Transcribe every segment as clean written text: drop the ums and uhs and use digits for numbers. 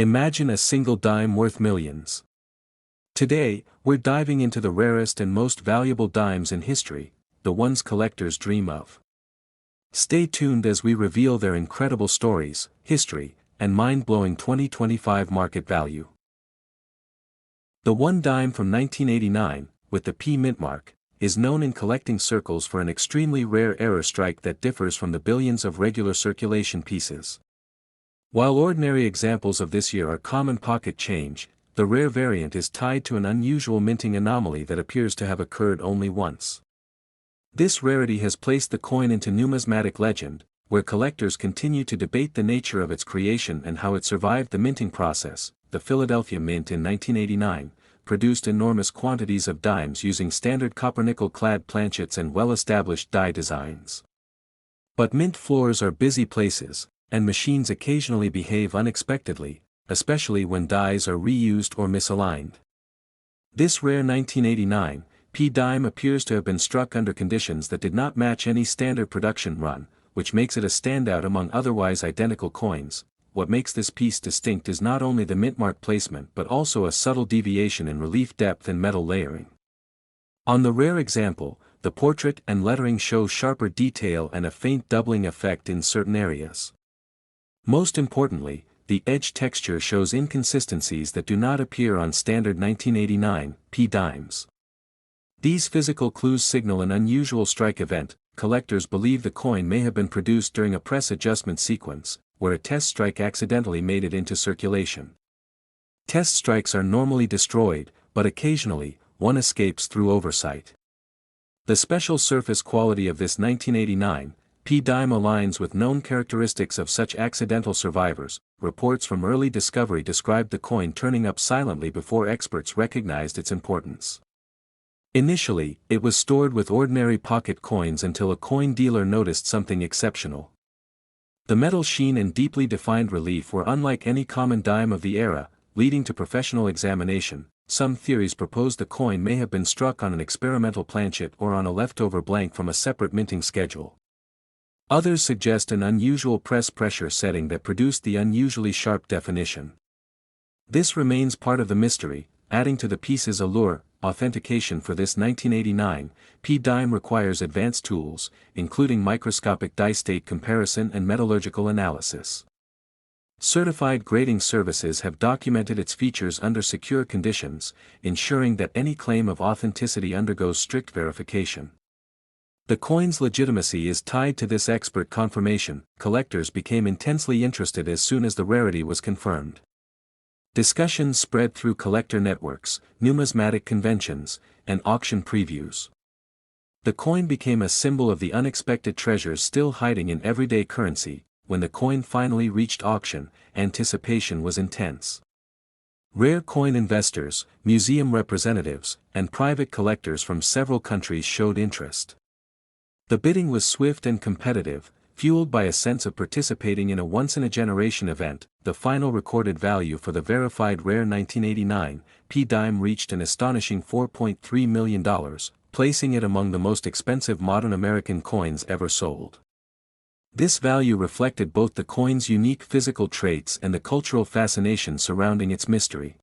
Imagine a single dime worth millions. Today, we're diving into the rarest and most valuable dimes in history, the ones collectors dream of. Stay tuned as we reveal their incredible stories, history, and mind-blowing 2025 market value. The one dime from 1989, with the P mint mark, is known in collecting circles for an extremely rare error strike that differs from the billions of regular circulation pieces. While ordinary examples of this year are common pocket change, the rare variant is tied to an unusual minting anomaly that appears to have occurred only once. This rarity has placed the coin into numismatic legend, where collectors continue to debate the nature of its creation and how it survived the minting process. The Philadelphia Mint in 1989 produced enormous quantities of dimes using standard copper-nickel-clad planchets and well-established die designs. But mint floors are busy places, and machines occasionally behave unexpectedly, especially when dies are reused or misaligned. This rare 1989 P dime appears to have been struck under conditions that did not match any standard production run, which makes it a standout among otherwise identical coins. What makes this piece distinct is not only the mint mark placement but also a subtle deviation in relief depth and metal layering. On the rare example, the portrait and lettering show sharper detail and a faint doubling effect in certain areas. Most importantly, the edge texture shows inconsistencies that do not appear on standard 1989 P dimes. These physical clues signal an unusual strike event. Collectors believe the coin may have been produced during a press adjustment sequence, where a test strike accidentally made it into circulation. Test strikes are normally destroyed, but occasionally, one escapes through oversight. The special surface quality of this 1989 P dime aligns with known characteristics of such accidental survivors. Reports from early discovery described the coin turning up silently before experts recognized its importance. Initially, it was stored with ordinary pocket coins until a coin dealer noticed something exceptional. The metal sheen and deeply defined relief were unlike any common dime of the era, leading to professional examination. Some theories propose the coin may have been struck on an experimental planchet or on a leftover blank from a separate minting schedule. Others suggest an unusual press pressure setting that produced the unusually sharp definition. This remains part of the mystery, adding to the piece's allure. Authentication for this 1989 P dime requires advanced tools, including microscopic die state comparison and metallurgical analysis. Certified grading services have documented its features under secure conditions, ensuring that any claim of authenticity undergoes strict verification. The coin's legitimacy is tied to this expert confirmation. Collectors became intensely interested as soon as the rarity was confirmed. Discussions spread through collector networks, numismatic conventions, and auction previews. The coin became a symbol of the unexpected treasures still hiding in everyday currency. When the coin finally reached auction, anticipation was intense. Rare coin investors, museum representatives, and private collectors from several countries showed interest. The bidding was swift and competitive, fueled by a sense of participating in a once-in-a-generation event. The final recorded value for the verified rare 1989 P dime reached an astonishing $4.3 million, placing it among the most expensive modern American coins ever sold. This value reflected both the coin's unique physical traits and the cultural fascination surrounding its mystery.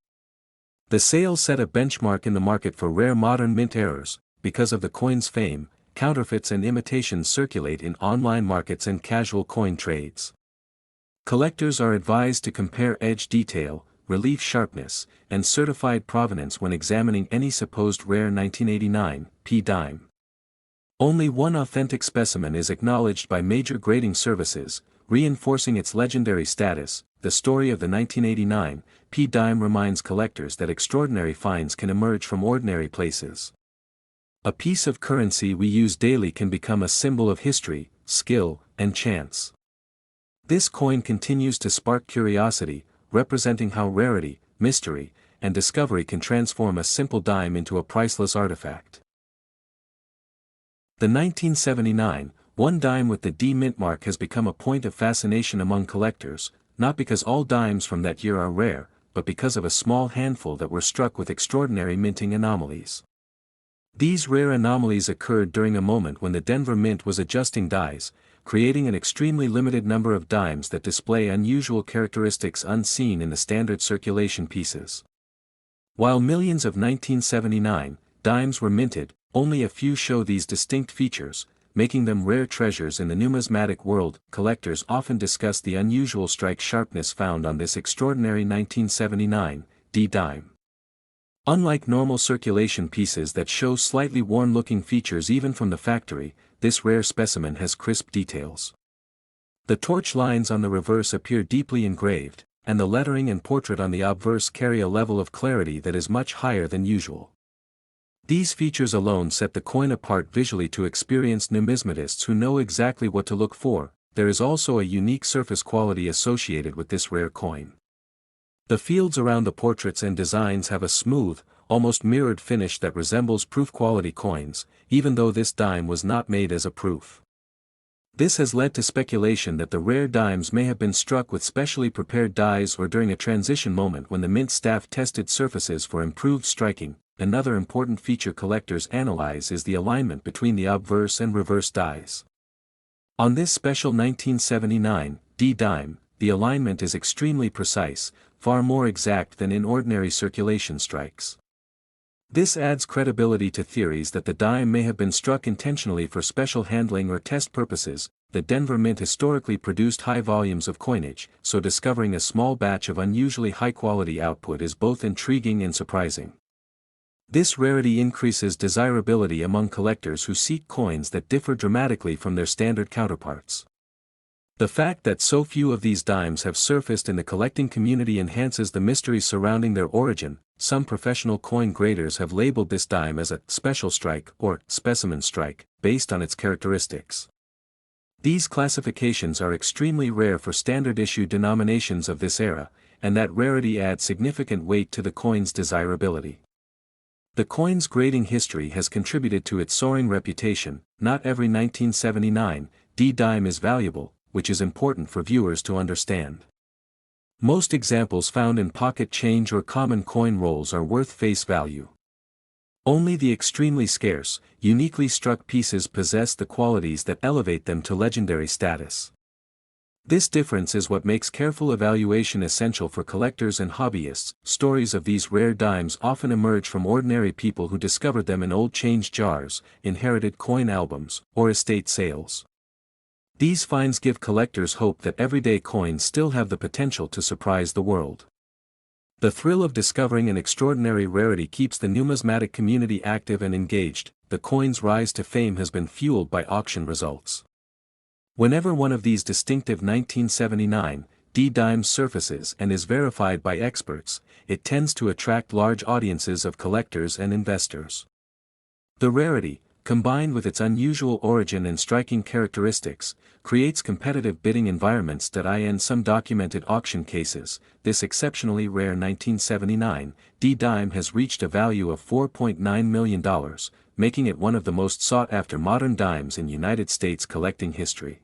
The sale set a benchmark in the market for rare modern mint errors. Because of the coin's fame, counterfeits and imitations circulate in online markets and casual coin trades. Collectors are advised to compare edge detail, relief sharpness, and certified provenance when examining any supposed rare 1989 P dime. Only one authentic specimen is acknowledged by major grading services, reinforcing its legendary status. The story of the 1989 P dime reminds collectors that extraordinary finds can emerge from ordinary places. A piece of currency we use daily can become a symbol of history, skill, and chance. This coin continues to spark curiosity, representing how rarity, mystery, and discovery can transform a simple dime into a priceless artifact. The 1979 one dime with the D mint mark has become a point of fascination among collectors, not because all dimes from that year are rare, but because of a small handful that were struck with extraordinary minting anomalies. These rare anomalies occurred during a moment when the Denver Mint was adjusting dies, creating an extremely limited number of dimes that display unusual characteristics unseen in the standard circulation pieces. While millions of 1979 dimes were minted, only a few show these distinct features, making them rare treasures in the numismatic world. Collectors often discuss the unusual strike sharpness found on this extraordinary 1979 D dime. Unlike normal circulation pieces that show slightly worn-looking features even from the factory, this rare specimen has crisp details. The torch lines on the reverse appear deeply engraved, and the lettering and portrait on the obverse carry a level of clarity that is much higher than usual. These features alone set the coin apart visually to experienced numismatists who know exactly what to look for. There is also a unique surface quality associated with this rare coin. The fields around the portraits and designs have a smooth, almost mirrored finish that resembles proof-quality coins, even though this dime was not made as a proof. This has led to speculation that the rare dimes may have been struck with specially prepared dies or during a transition moment when the mint staff tested surfaces for improved striking. Another important feature collectors analyze is the alignment between the obverse and reverse dies. On this special 1979 D dime, the alignment is extremely precise, far more exact than in ordinary circulation strikes. This adds credibility to theories that the dime may have been struck intentionally for special handling or test purposes. The Denver Mint historically produced high volumes of coinage, so discovering a small batch of unusually high-quality output is both intriguing and surprising. This rarity increases desirability among collectors who seek coins that differ dramatically from their standard counterparts. The fact that so few of these dimes have surfaced in the collecting community enhances the mystery surrounding their origin. Some professional coin graders have labeled this dime as a special strike or specimen strike, based on its characteristics. These classifications are extremely rare for standard issue denominations of this era, and that rarity adds significant weight to the coin's desirability. The coin's grading history has contributed to its soaring reputation. Not every 1979 D dime is valuable, which is important for viewers to understand. Most examples found in pocket change or common coin rolls are worth face value. Only the extremely scarce, uniquely struck pieces possess the qualities that elevate them to legendary status. This difference is what makes careful evaluation essential for collectors and hobbyists. Stories of these rare dimes often emerge from ordinary people who discovered them in old change jars, inherited coin albums, or estate sales. These finds give collectors hope that everyday coins still have the potential to surprise the world. The thrill of discovering an extraordinary rarity keeps the numismatic community active and engaged. The coin's rise to fame has been fueled by auction results. Whenever one of these distinctive 1979 D dimes surfaces and is verified by experts, it tends to attract large audiences of collectors and investors. The rarity, combined with its unusual origin and striking characteristics, creates competitive bidding environments that in some documented auction cases. This exceptionally rare 1979 D dime has reached a value of $4.9 million, making it one of the most sought-after modern dimes in United States collecting history.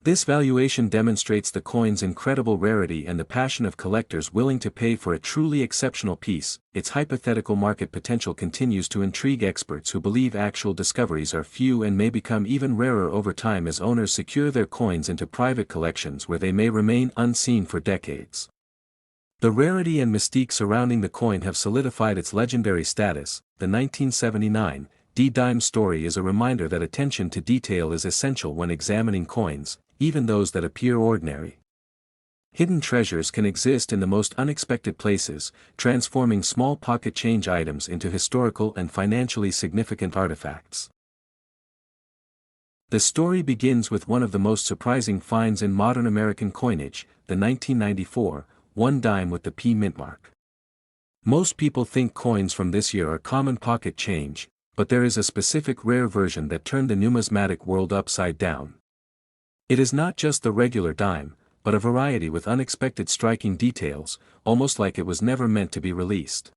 This valuation demonstrates the coin's incredible rarity and the passion of collectors willing to pay for a truly exceptional piece. Its hypothetical market potential continues to intrigue experts who believe actual discoveries are few and may become even rarer over time as owners secure their coins into private collections where they may remain unseen for decades. The rarity and mystique surrounding the coin have solidified its legendary status. The 1979 D dime story is a reminder that attention to detail is essential when examining coins, even those that appear ordinary. Hidden treasures can exist in the most unexpected places, transforming small pocket change items into historical and financially significant artifacts. The story begins with one of the most surprising finds in modern American coinage, the 1994 1 dime with the P mint mark. Most people think coins from this year are common pocket change, but there is a specific rare version that turned the numismatic world upside down. It is not just the regular dime, but a variety with unexpected striking details, almost like it was never meant to be released.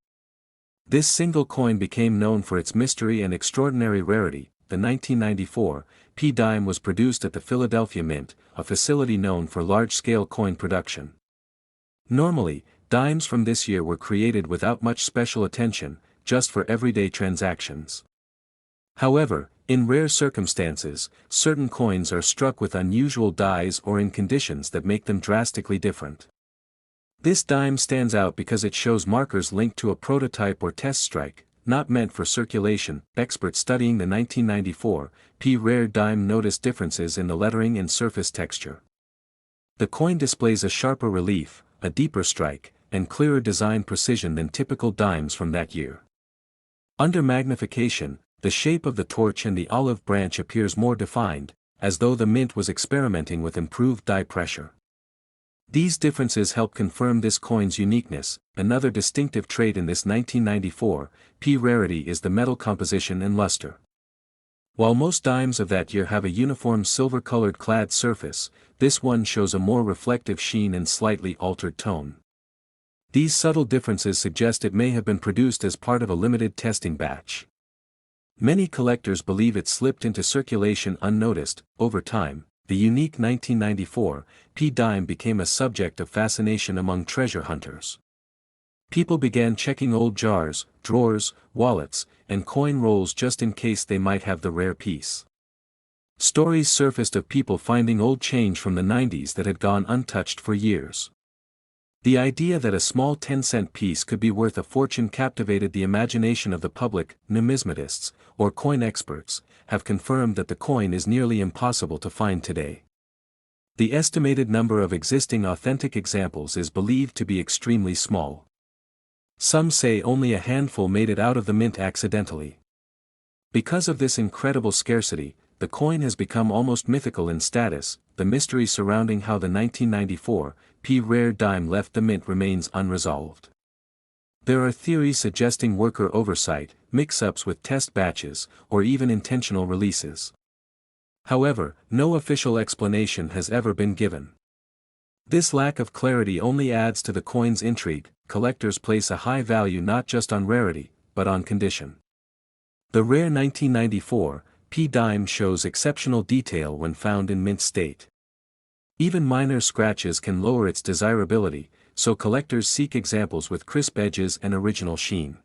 This single coin became known for its mystery and extraordinary rarity. The 1994 P dime was produced at the Philadelphia Mint, a facility known for large-scale coin production. Normally, dimes from this year were created without much special attention, just for everyday transactions. However, In rare circumstances, certain coins are struck with unusual dies or in conditions that make them drastically different. This dime stands out because it shows markers linked to a prototype or test strike, not meant for circulation. Experts studying the 1994 P rare dime noticed differences in the lettering and surface texture. The coin displays a sharper relief, a deeper strike, and clearer design precision than typical dimes from that year. Under magnification, the shape of the torch and the olive branch appears more defined, as though the mint was experimenting with improved die pressure. These differences help confirm this coin's uniqueness. Another distinctive trait in this 1994 P rarity is the metal composition and luster. While most dimes of that year have a uniform silver-colored clad surface, this one shows a more reflective sheen and slightly altered tone. These subtle differences suggest it may have been produced as part of a limited testing batch. Many collectors believe it slipped into circulation unnoticed. Over time, the unique 1994 P dime became a subject of fascination among treasure hunters. People began checking old jars, drawers, wallets, and coin rolls just in case they might have the rare piece. Stories surfaced of people finding old change from the 90s that had gone untouched for years. The idea that a small 10-cent piece could be worth a fortune captivated the imagination of the public. Numismatists, or coin experts, have confirmed that the coin is nearly impossible to find today. The estimated number of existing authentic examples is believed to be extremely small. Some say only a handful made it out of the mint accidentally. Because of this incredible scarcity, the coin has become almost mythical in status. The mystery surrounding how the 1994 P rare dime left the mint remains unresolved. There are theories suggesting worker oversight, mix-ups with test batches, or even intentional releases. However, no official explanation has ever been given. This lack of clarity only adds to the coin's intrigue. Collectors place a high value not just on rarity, but on condition. The rare 1994 P dime shows exceptional detail when found in mint state. Even minor scratches can lower its desirability, so collectors seek examples with crisp edges and original sheen.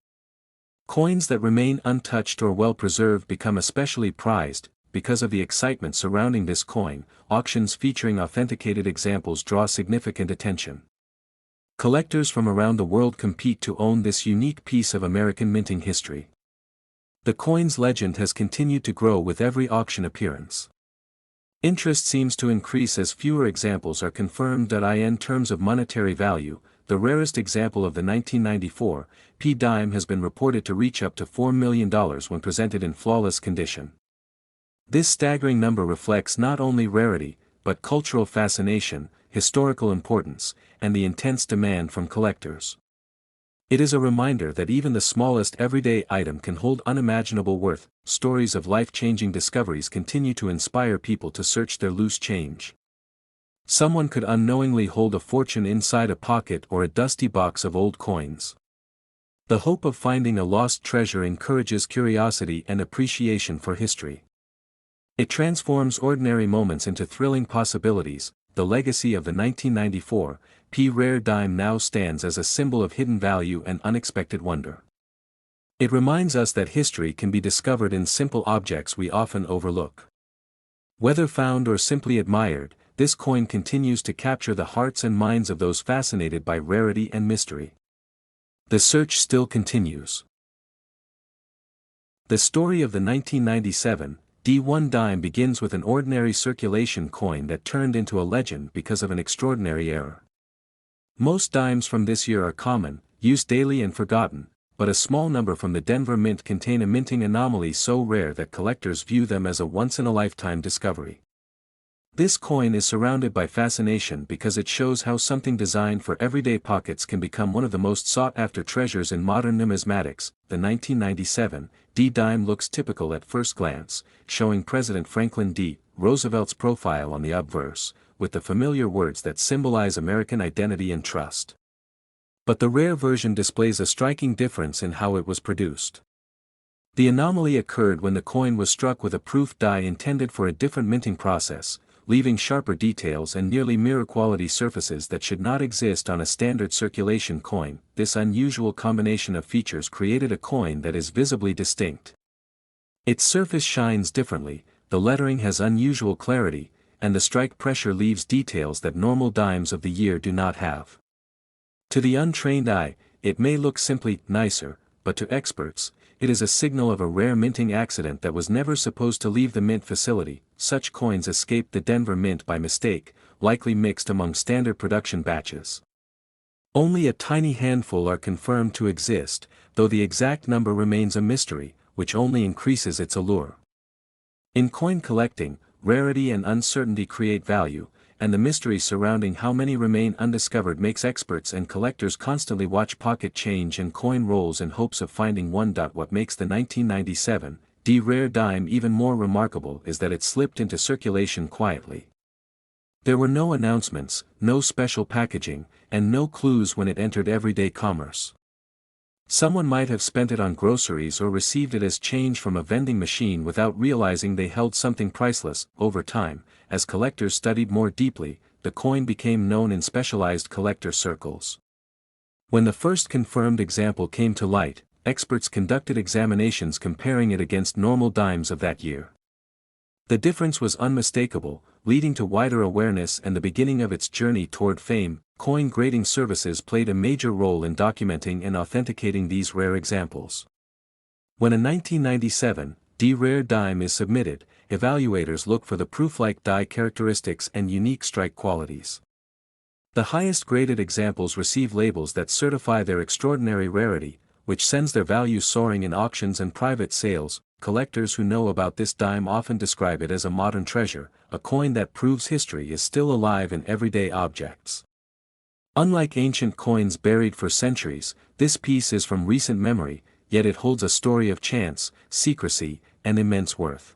Coins that remain untouched or well preserved become especially prized. Because of the excitement surrounding this coin, auctions featuring authenticated examples draw significant attention. Collectors from around the world compete to own this unique piece of American minting history. The coin's legend has continued to grow with every auction appearance. Interest seems to increase as fewer examples are confirmed. In terms of monetary value, the rarest example of the 1994 P dime has been reported to reach up to $4 million when presented in flawless condition. This staggering number reflects not only rarity, but cultural fascination, historical importance, and the intense demand from collectors. It is a reminder that even the smallest everyday item can hold unimaginable worth. Stories of life-changing discoveries continue to inspire people to search their loose change. Someone could unknowingly hold a fortune inside a pocket or a dusty box of old coins. The hope of finding a lost treasure encourages curiosity and appreciation for history. It transforms ordinary moments into thrilling possibilities. The legacy of the 1994 P rare dime now stands as a symbol of hidden value and unexpected wonder. It reminds us that history can be discovered in simple objects we often overlook. Whether found or simply admired, this coin continues to capture the hearts and minds of those fascinated by rarity and mystery. The search still continues. The story of the 1997 D1 dime begins with an ordinary circulation coin that turned into a legend because of an extraordinary error. Most dimes from this year are common, used daily and forgotten, but a small number from the Denver Mint contain a minting anomaly so rare that collectors view them as a once-in-a-lifetime discovery. This coin is surrounded by fascination because it shows how something designed for everyday pockets can become one of the most sought-after treasures in modern numismatics. The 1997 D dime looks typical at first glance, showing President Franklin D. Roosevelt's profile on the obverse, with the familiar words that symbolize American identity and trust. But the rare version displays a striking difference in how it was produced. The anomaly occurred when the coin was struck with a proof die intended for a different minting process, leaving sharper details and nearly mirror-quality surfaces that should not exist on a standard circulation coin. This unusual combination of features created a coin that is visibly distinct. Its surface shines differently, the lettering has unusual clarity, and the strike pressure leaves details that normal dimes of the year do not have. To the untrained eye, it may look simply nicer, but to experts, it is a signal of a rare minting accident that was never supposed to leave the mint facility. Such coins escaped the Denver Mint by mistake, likely mixed among standard production batches. Only a tiny handful are confirmed to exist, though the exact number remains a mystery, which only increases its allure. In coin collecting, rarity and uncertainty create value, and the mystery surrounding how many remain undiscovered makes experts and collectors constantly watch pocket change and coin rolls in hopes of finding one. What makes the 1997 D rare dime even more remarkable is that it slipped into circulation quietly. There were no announcements, no special packaging, and no clues when it entered everyday commerce. Someone might have spent it on groceries or received it as change from a vending machine without realizing they held something priceless. Over time, as collectors studied more deeply, the coin became known in specialized collector circles. When the first confirmed example came to light, experts conducted examinations comparing it against normal dimes of that year. The difference was unmistakable, leading to wider awareness and the beginning of its journey toward fame. Coin grading services played a major role in documenting and authenticating these rare examples. When a 1997 D rare dime is submitted, evaluators look for the proof-like die characteristics and unique strike qualities. The highest graded examples receive labels that certify their extraordinary rarity, which sends their value soaring in auctions and private sales. Collectors who know about this dime often describe it as a modern treasure, a coin that proves history is still alive in everyday objects. Unlike ancient coins buried for centuries, this piece is from recent memory, yet it holds a story of chance, secrecy, and immense worth.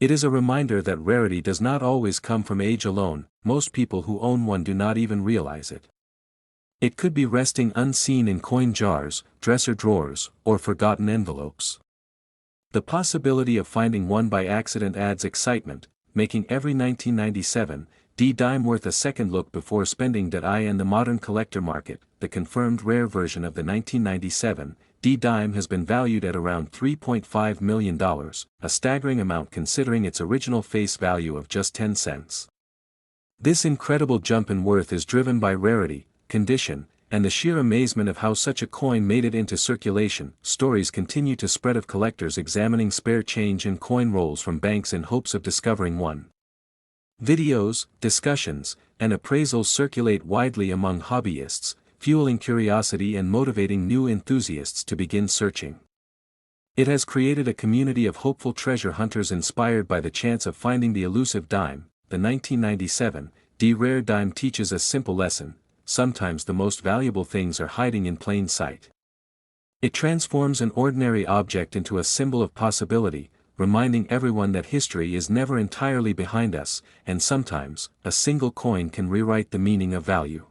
It is a reminder that rarity does not always come from age alone. Most people who own one do not even realize it. It could be resting unseen in coin jars, dresser drawers, or forgotten envelopes. The possibility of finding one by accident adds excitement, making every 1997 D dime worth a second look before spending. In the modern collector market, the confirmed rare version of the 1997 D dime has been valued at around $3.5 million, a staggering amount considering its original face value of just 10 cents. This incredible jump in worth is driven by rarity, condition, and the sheer amazement of how such a coin made it into circulation. Stories continue to spread of collectors examining spare change and coin rolls from banks in hopes of discovering one. Videos, discussions, and appraisals circulate widely among hobbyists, fueling curiosity and motivating new enthusiasts to begin searching. It has created a community of hopeful treasure hunters inspired by the chance of finding the elusive dime. The 1997 D rare dime teaches a simple lesson: sometimes the most valuable things are hiding in plain sight. It transforms an ordinary object into a symbol of possibility, reminding everyone that history is never entirely behind us, and sometimes, a single coin can rewrite the meaning of value.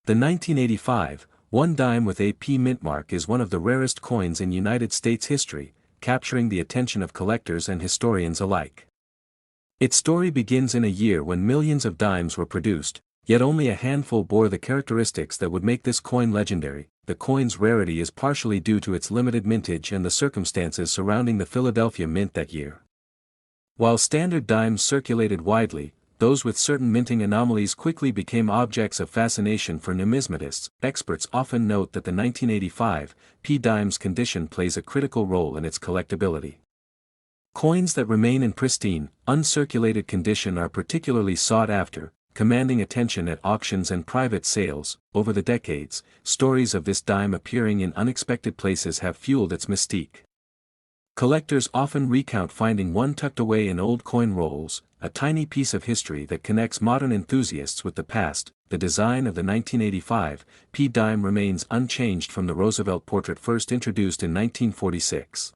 The 1985 1 dime with AP mint mark is one of the rarest coins in United States history, capturing the attention of collectors and historians alike. Its story begins in a year when millions of dimes were produced, yet only a handful bore the characteristics that would make this coin legendary. The coin's rarity is partially due to its limited mintage and the circumstances surrounding the Philadelphia Mint that year. While standard dimes circulated widely, those with certain minting anomalies quickly became objects of fascination for numismatists. Experts often note that the 1985 P dime's condition plays a critical role in its collectability. Coins that remain in pristine, uncirculated condition are particularly sought after, commanding attention at auctions and private sales. Over the decades, stories of this dime appearing in unexpected places have fueled its mystique. Collectors often recount finding one tucked away in old coin rolls, a tiny piece of history that connects modern enthusiasts with the past. The design of the 1985 P dime remains unchanged from the Roosevelt portrait first introduced in 1946.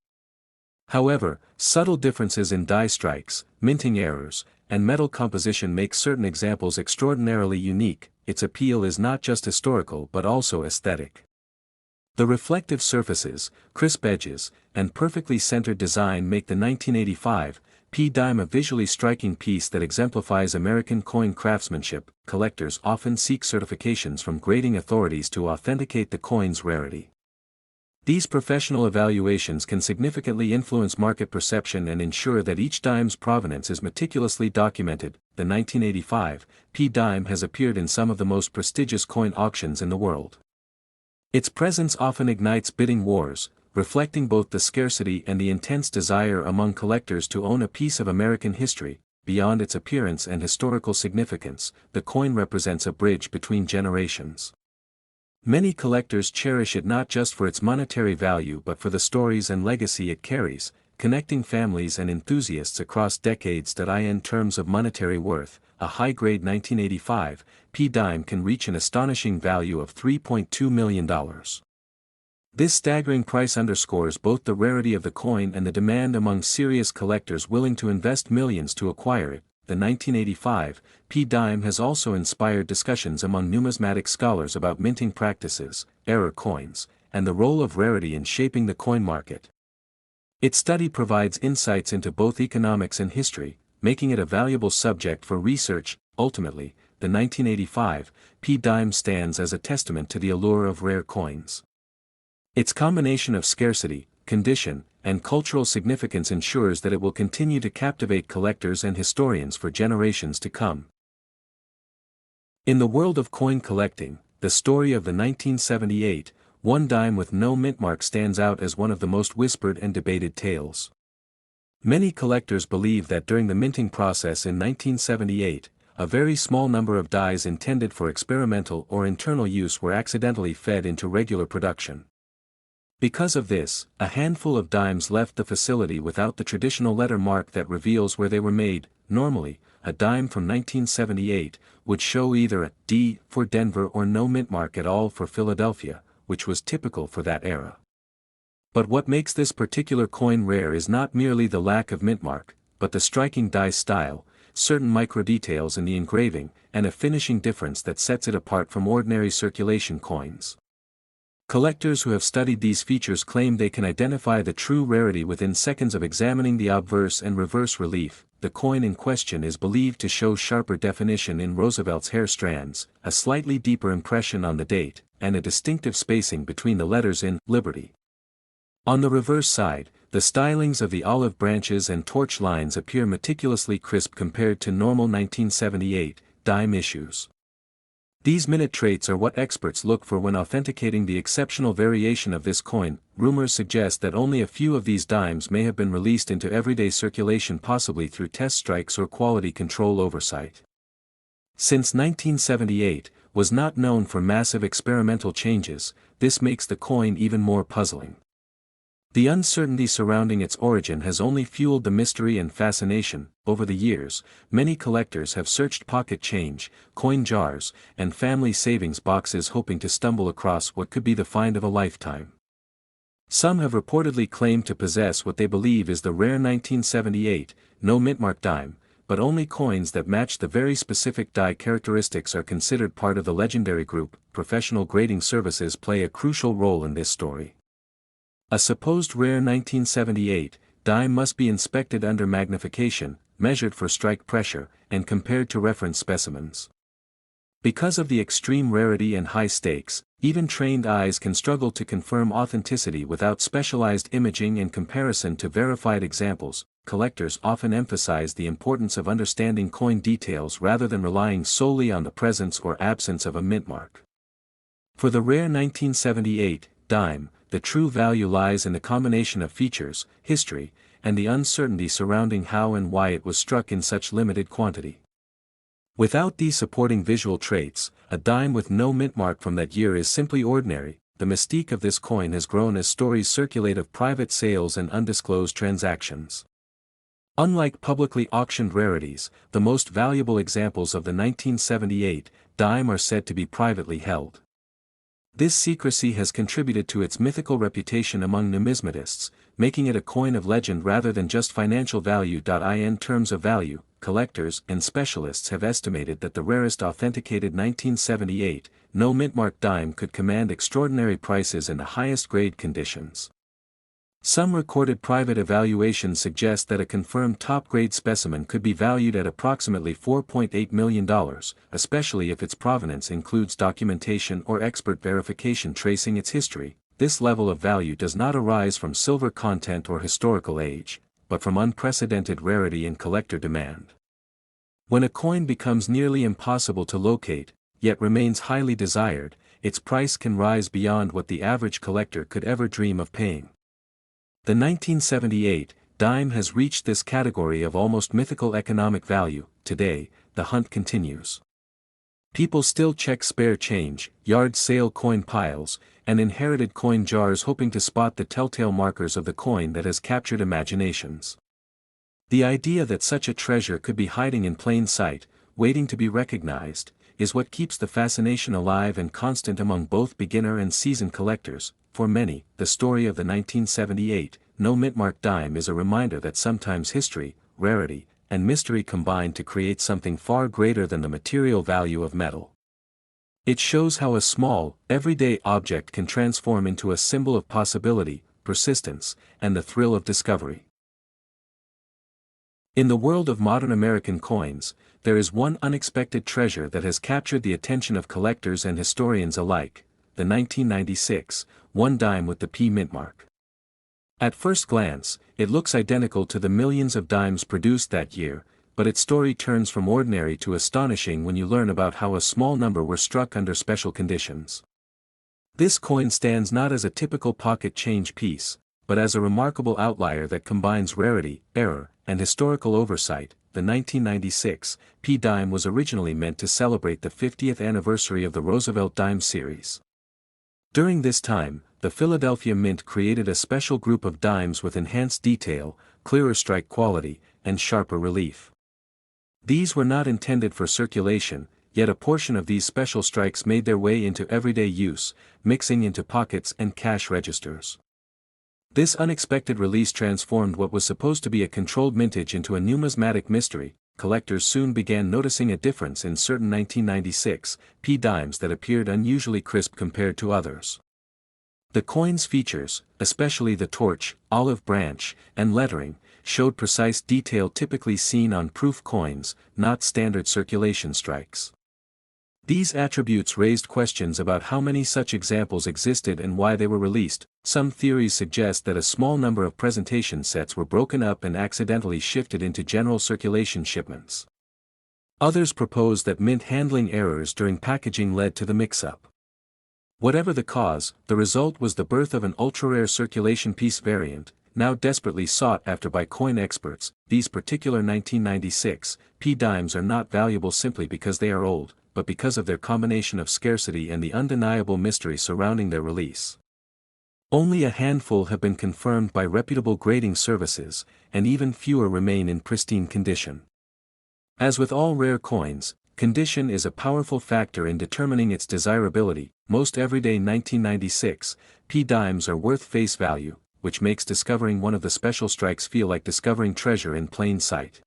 However, subtle differences in die strikes, minting errors, and metal composition make certain examples extraordinarily unique. Its appeal is not just historical but also aesthetic. The reflective surfaces, crisp edges, and perfectly centered design make the 1985 P dime a visually striking piece that exemplifies American coin craftsmanship. Collectors often seek certifications from grading authorities to authenticate the coin's rarity. These professional evaluations can significantly influence market perception and ensure that each dime's provenance is meticulously documented. The 1985 P dime has appeared in some of the most prestigious coin auctions in the world. Its presence often ignites bidding wars, reflecting both the scarcity and the intense desire among collectors to own a piece of American history. Beyond its appearance and historical significance, the coin represents a bridge between generations. Many collectors cherish it not just for its monetary value but for the stories and legacy it carries, connecting families and enthusiasts across decades. In terms of monetary worth, a high-grade 1985 P dime can reach an astonishing value of $3.2 million. This staggering price underscores both the rarity of the coin and the demand among serious collectors willing to invest millions to acquire it. The 1985 P dime has also inspired discussions among numismatic scholars about minting practices, error coins, and the role of rarity in shaping the coin market. Its study provides insights into both economics and history, making it a valuable subject for research. Ultimately, the 1985 P dime stands as a testament to the allure of rare coins. Its combination of scarcity, condition, and cultural significance ensures that it will continue to captivate collectors and historians for generations to come. In the world of coin collecting, the story of the 1978 1 dime with no mint mark stands out as one of the most whispered and debated tales. Many collectors believe that during the minting process in 1978, a very small number of dies intended for experimental or internal use were accidentally fed into regular production. Because of this, a handful of dimes left the facility without the traditional letter mark that reveals where they were made. Normally, a dime from 1978 would show either a D for Denver or no mint mark at all for Philadelphia, which was typical for that era. But what makes this particular coin rare is not merely the lack of mint mark, but the striking die style, certain microdetails in the engraving, and a finishing difference that sets it apart from ordinary circulation coins. Collectors who have studied these features claim they can identify the true rarity within seconds of examining the obverse and reverse relief. The coin in question is believed to show sharper definition in Roosevelt's hair strands, a slightly deeper impression on the date, and a distinctive spacing between the letters in Liberty. On the reverse side, the stylings of the olive branches and torch lines appear meticulously crisp compared to normal 1978 dime issues. These minute traits are what experts look for when authenticating the exceptional variation of this coin. Rumors suggest that only a few of these dimes may have been released into everyday circulation, possibly through test strikes or quality control oversight. Since 1978 was not known for massive experimental changes, this makes the coin even more puzzling. The uncertainty surrounding its origin has only fueled the mystery and fascination. Over the years, many collectors have searched pocket change, coin jars, and family savings boxes hoping to stumble across what could be the find of a lifetime. Some have reportedly claimed to possess what they believe is the rare 1978 no mint mark dime, but only coins that match the very specific die characteristics are considered part of the legendary group. Professional grading services play a crucial role in this story. A supposed rare 1978 dime must be inspected under magnification, measured for strike pressure, and compared to reference specimens. Because of the extreme rarity and high stakes, even trained eyes can struggle to confirm authenticity without specialized imaging and comparison to verified examples. Collectors often emphasize the importance of understanding coin details rather than relying solely on the presence or absence of a mint mark. For the rare 1978 dime, the true value lies in the combination of features, history, and the uncertainty surrounding how and why it was struck in such limited quantity. Without these supporting visual traits, a dime with no mint mark from that year is simply ordinary. The mystique of this coin has grown as stories circulate of private sales and undisclosed transactions. Unlike publicly auctioned rarities, the most valuable examples of the 1978 dime are said to be privately held. This secrecy has contributed to its mythical reputation among numismatists, making it a coin of legend rather than just financial value. In terms of value, collectors and specialists have estimated that the rarest authenticated 1978 no mint mark dime could command extraordinary prices in the highest grade conditions. Some recorded private evaluations suggest that a confirmed top-grade specimen could be valued at approximately $4.8 million, especially if its provenance includes documentation or expert verification tracing its history. this level of value does not arise from silver content or historical age, but from unprecedented rarity and collector demand. When a coin becomes nearly impossible to locate, yet remains highly desired, its price can rise beyond what the average collector could ever dream of paying. The 1978 dime has reached this category of almost mythical economic value. Today, the hunt continues. People still check spare change, yard sale coin piles, and inherited coin jars hoping to spot the telltale markers of the coin that has captured imaginations. The idea that such a treasure could be hiding in plain sight, waiting to be recognized, is what keeps the fascination alive and constant among both beginner and seasoned collectors. For many, the story of the 1978 no mintmark dime is a reminder that sometimes history, rarity, and mystery combine to create something far greater than the material value of metal. It shows how a small, everyday object can transform into a symbol of possibility, persistence, and the thrill of discovery. In the world of modern American coins, there is one unexpected treasure that has captured the attention of collectors and historians alike: the 1996 one dime with the P mintmark. At first glance, it looks identical to the millions of dimes produced that year, but its story turns from ordinary to astonishing when you learn about how a small number were struck under special conditions. This coin stands not as a typical pocket change piece, but as a remarkable outlier that combines rarity, error, and historical oversight. The 1996 P dime was originally meant to celebrate the 50th anniversary of the Roosevelt dime series. During this time, the Philadelphia Mint created a special group of dimes with enhanced detail, clearer strike quality, and sharper relief. These were not intended for circulation, yet a portion of these special strikes made their way into everyday use, mixing into pockets and cash registers. This unexpected release transformed what was supposed to be a controlled mintage into a numismatic mystery. Collectors soon began noticing a difference in certain 1996 P dimes that appeared unusually crisp compared to others. The coin's features, especially the torch, olive branch, and lettering, showed precise detail typically seen on proof coins, not standard circulation strikes. These attributes raised questions about how many such examples existed and why they were released. Some theories suggest that a small number of presentation sets were broken up and accidentally shifted into general circulation shipments. Others propose that mint handling errors during packaging led to the mix-up. Whatever the cause, the result was the birth of an ultra-rare circulation piece variant, now desperately sought after by coin experts. These particular 1996 P dimes are not valuable simply because they are old, but because of their combination of scarcity and the undeniable mystery surrounding their release. Only a handful have been confirmed by reputable grading services, and even fewer remain in pristine condition. As with all rare coins, condition is a powerful factor in determining its desirability. Most everyday 1996 P dimes are worth face value, which makes discovering one of the special strikes feel like discovering treasure in plain sight.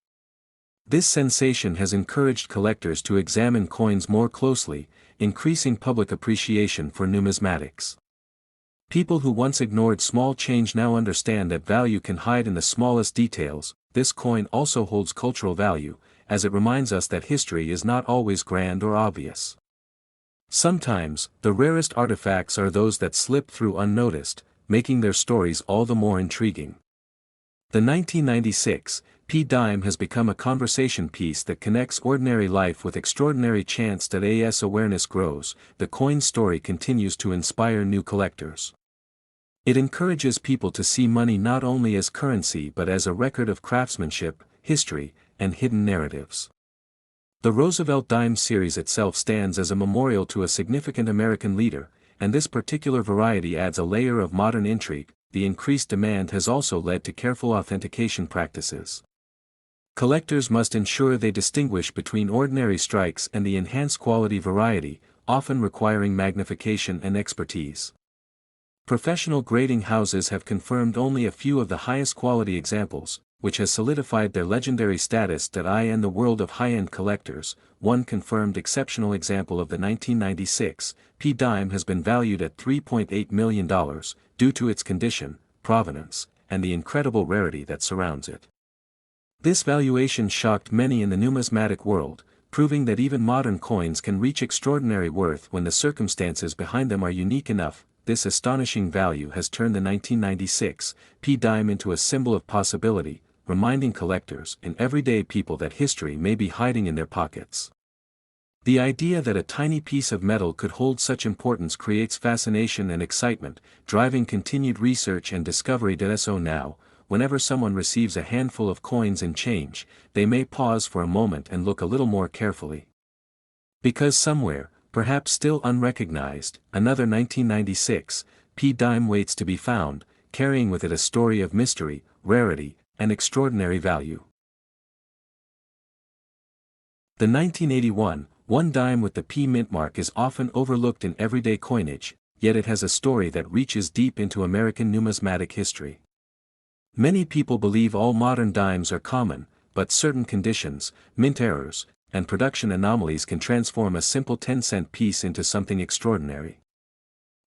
This sensation has encouraged collectors to examine coins more closely, increasing public appreciation for numismatics. People who once ignored small change now understand that value can hide in the smallest details. This coin also holds cultural value, as it reminds us that history is not always grand or obvious. Sometimes, the rarest artifacts are those that slip through unnoticed, making their stories all the more intriguing. The 1996 P dime has become a conversation piece that connects ordinary life with extraordinary chance. As awareness grows, the coin's story continues to inspire new collectors. It encourages people to see money not only as currency but as a record of craftsmanship, history, and hidden narratives. The Roosevelt dime series itself stands as a memorial to a significant American leader, and this particular variety adds a layer of modern intrigue. The increased demand has also led to careful authentication practices. Collectors must ensure they distinguish between ordinary strikes and the enhanced quality variety, often requiring magnification and expertise. Professional grading houses have confirmed only a few of the highest quality examples, which has solidified their legendary status. In the world of high-end collectors, one confirmed exceptional example of the 1996 P dime has been valued at $3.8 million, due to its condition, provenance, and the incredible rarity that surrounds it. This valuation shocked many in the numismatic world, proving that even modern coins can reach extraordinary worth when the circumstances behind them are unique enough. this astonishing value has turned the 1996 P dime into a symbol of possibility, reminding collectors and everyday people that history may be hiding in their pockets. The idea that a tiny piece of metal could hold such importance creates fascination and excitement, driving continued research and discovery. So now, whenever someone receives a handful of coins and change, they may pause for a moment and look a little more carefully. Because somewhere, perhaps still unrecognized, another 1996 P dime waits to be found, carrying with it a story of mystery, rarity, and extraordinary value. The 1981 1 dime with the P mint mark is often overlooked in everyday coinage, yet it has a story that reaches deep into American numismatic history. Many people believe all modern dimes are common, but certain conditions, mint errors, and production anomalies can transform a simple 10-cent piece into something extraordinary.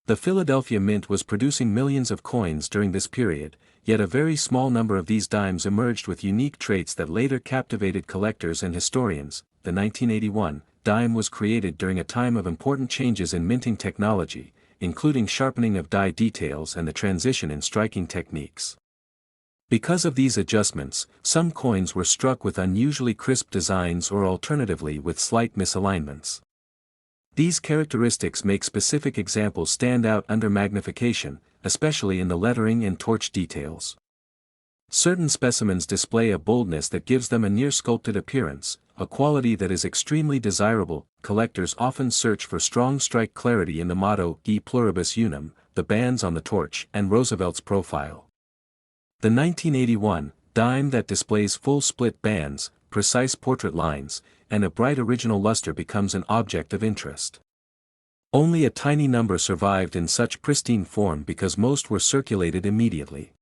The Philadelphia Mint was producing millions of coins during this period, yet a very small number of these dimes emerged with unique traits that later captivated collectors and historians. The 1981 dime was created during a time of important changes in minting technology, including sharpening of die details and the transition in striking techniques. Because of these adjustments, some coins were struck with unusually crisp designs or alternatively with slight misalignments. These characteristics make specific examples stand out under magnification, especially in the lettering and torch details. Certain specimens display a boldness that gives them a near-sculpted appearance, a quality that is extremely desirable. Collectors often search for strong strike clarity in the motto E pluribus unum, the bands on the torch, and Roosevelt's profile. The 1981 dime that displays full split bands, precise portrait lines, and a bright original luster becomes an object of interest. Only a tiny number survived in such pristine form because most were circulated immediately.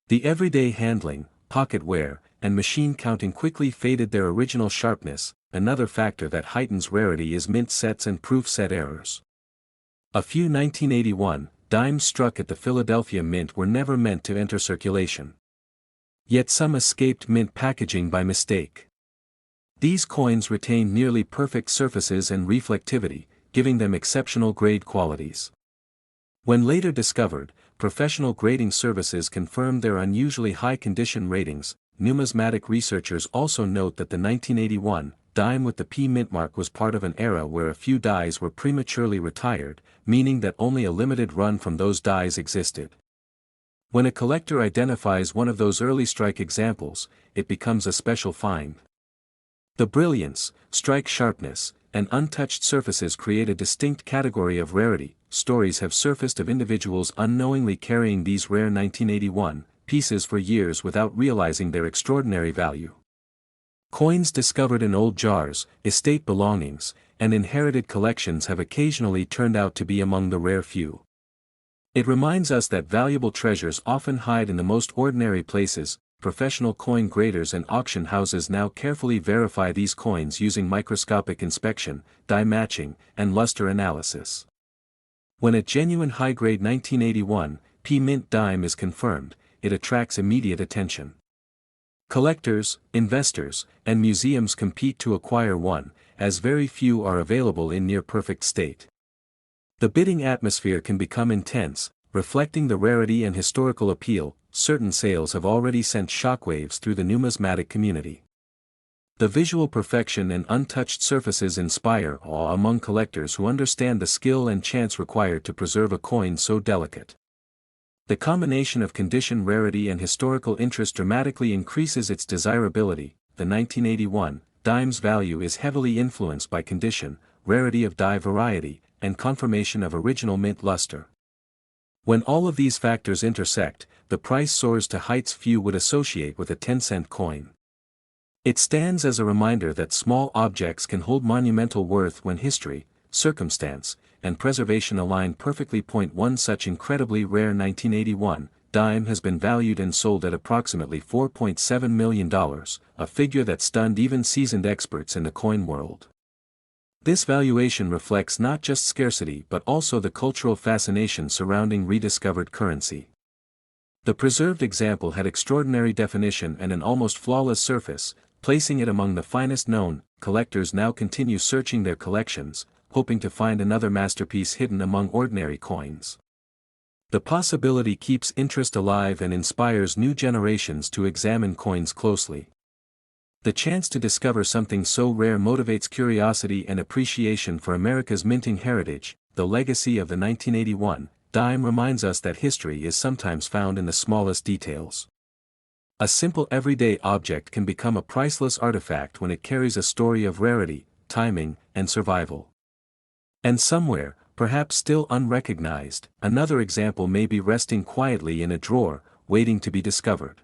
The everyday handling, pocket wear, and machine counting quickly faded their original sharpness. Another factor that heightens rarity is mint sets and proof set errors. A few 1981 dimes struck at the Philadelphia Mint were never meant to enter circulation. Yet some escaped mint packaging by mistake. These coins retained nearly perfect surfaces and reflectivity, giving them exceptional grade qualities. When later discovered, professional grading services confirmed their unusually high condition ratings. Numismatic researchers also note that the 1981 dime with the P mint mark was part of an era where a few dies were prematurely retired, meaning that only a limited run from those dies existed. When a collector identifies one of those early strike examples, it becomes a special find. The brilliance, strike sharpness, and untouched surfaces create a distinct category of rarity. Stories have surfaced of individuals unknowingly carrying these rare 1981 pieces for years without realizing their extraordinary value. Coins discovered in old jars, estate belongings, and inherited collections have occasionally turned out to be among the rare few. It reminds us that valuable treasures often hide in the most ordinary places. Professional coin graders and auction houses now carefully verify these coins using microscopic inspection, die matching, and luster analysis. When a genuine high-grade 1981 P mint dime is confirmed, it attracts immediate attention. Collectors, investors, and museums compete to acquire one, as very few are available in near-perfect state. The bidding atmosphere can become intense, reflecting the rarity and historical appeal. Certain sales have already sent shockwaves through the numismatic community. The visual perfection and untouched surfaces inspire awe among collectors who understand the skill and chance required to preserve a coin so delicate. The combination of condition, rarity, and historical interest dramatically increases its desirability. The 1981 dime's value is heavily influenced by condition, rarity of die variety, and confirmation of original mint luster. When all of these factors intersect, the price soars to heights few would associate with a 10-cent coin. It stands as a reminder that small objects can hold monumental worth when history, circumstance, and preservation align perfectly. One such incredibly rare 1981 dime has been valued and sold at approximately $4.7 million, a figure that stunned even seasoned experts in the coin world. This valuation reflects not just scarcity but also the cultural fascination surrounding rediscovered currency. The preserved example had extraordinary definition and an almost flawless surface, placing it among the finest known. Collectors now continue searching their collections, hoping to find another masterpiece hidden among ordinary coins. The possibility keeps interest alive and inspires new generations to examine coins closely. The chance to discover something so rare motivates curiosity and appreciation for America's minting heritage. The legacy of the 1981 dime reminds us that history is sometimes found in the smallest details. A simple everyday object can become a priceless artifact when it carries a story of rarity, timing, and survival. And somewhere, perhaps still unrecognized, another example may be resting quietly in a drawer, waiting to be discovered.